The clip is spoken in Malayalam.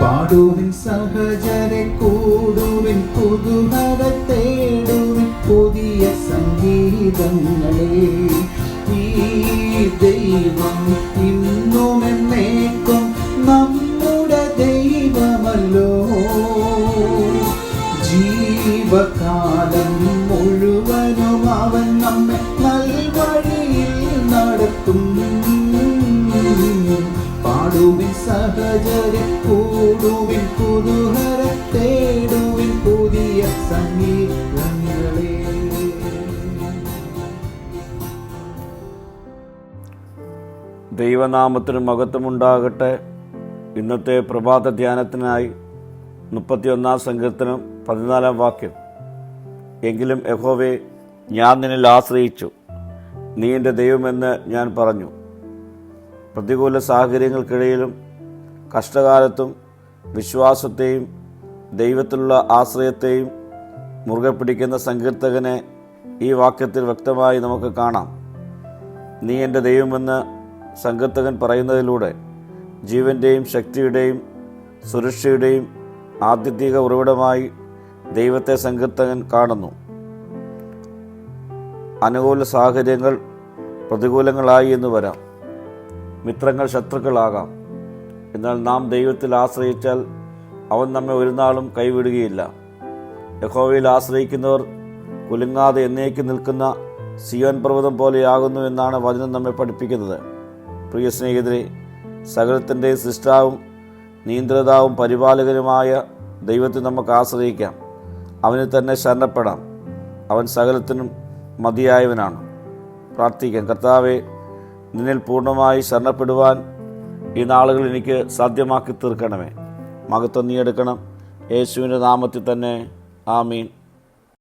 പാടുവിൻ സഹചരെ, കൂടുവിൻ പുതുഹര തേടുവിൻ പുതിയ സംഗീതങ്ങളെ. ഈ ദൈവം ഇന്നും എന്നേക്കും നമ്മുടെ ദൈവമല്ലോ. ജീവകാലം മുഴുവനും അവൻ നമ്മെ നൽവഴിയിൽ നടത്തും. പാടുവിൻ സഹചരെ, കൂടുവിൻ പുതുഹര തേടുവിൻ പുതിയ സംഗീതങ്ങളെ. ദൈവനാമത്തിന് മഹത്വമുണ്ടാകട്ടെ. ഇന്നത്തെ പ്രഭാത ധ്യാനത്തിനായി 31 സങ്കീർത്തനം 14 വാക്യം. എങ്കിലും യഹോവേ, ഞാൻ നിന്നിൽ ആശ്രയിച്ചു, നീ എൻ്റെ ദൈവമെന്ന് ഞാൻ പറഞ്ഞു. പ്രതികൂല സാഹചര്യങ്ങൾക്കിടയിലും കഷ്ടകാലത്തും വിശ്വാസത്തെയും ദൈവത്തിലുള്ള ആശ്രയത്തെയും മുറുകെ പിടിക്കുന്ന സങ്കീർത്തകനെ ഈ വാക്യത്തിൽ വ്യക്തമായി നമുക്ക് കാണാം. നീ എൻ്റെ ദൈവമെന്ന് സങ്കീർത്തകൻ പറയുന്നതിലൂടെ ജീവൻ്റെയും ശക്തിയുടെയും സുരക്ഷയുടെയും ആത്യന്തിക ഉറവിടമായി ദൈവത്തെ സങ്കീർത്തകൻ കാണുന്നു. അനുകൂല സാഹചര്യങ്ങൾ പ്രതികൂലങ്ങളായി എന്ന് വരാം, മിത്രങ്ങൾ ശത്രുക്കളാകാം. എന്നാൽ നാം ദൈവത്തിൽ ആശ്രയിച്ചാൽ അവൻ നമ്മെ ഒരു നാളും കൈവിടുകയില്ല. യഹോവയിൽ ആശ്രയിക്കുന്നവർ കുലുങ്ങാതെ എന്നേക്ക് നിൽക്കുന്ന സിയോൻ പർവ്വതം പോലെയാകുന്നു എന്നാണ് വചനം നമ്മെ പഠിപ്പിക്കുന്നത്. പ്രിയ സ്നേഹിതരെ, സകലത്തിൻ്റെ സൃഷ്ടാവും നിയന്ത്രിതാവും പരിപാലകനുമായ ദൈവത്തിൽ നമുക്ക് ആശ്രയിക്കാം. അവന് തന്നെ ശരണപ്പെടാം. അവൻ സകലത്തിനും മതിയായവനാണ്. പ്രാർത്ഥിക്കാം. കർത്താവേ, നിന്നിൽ പൂർണ്ണമായി ശരണപ്പെടുവാൻ ഈ നാളുകൾ എനിക്ക് സാധ്യമാക്കി തീർക്കണമേ. മഹത്വം നീ എടുക്കണം. യേശുവിൻ്റെ നാമത്തിൽ തന്നെ. ആമീൻ.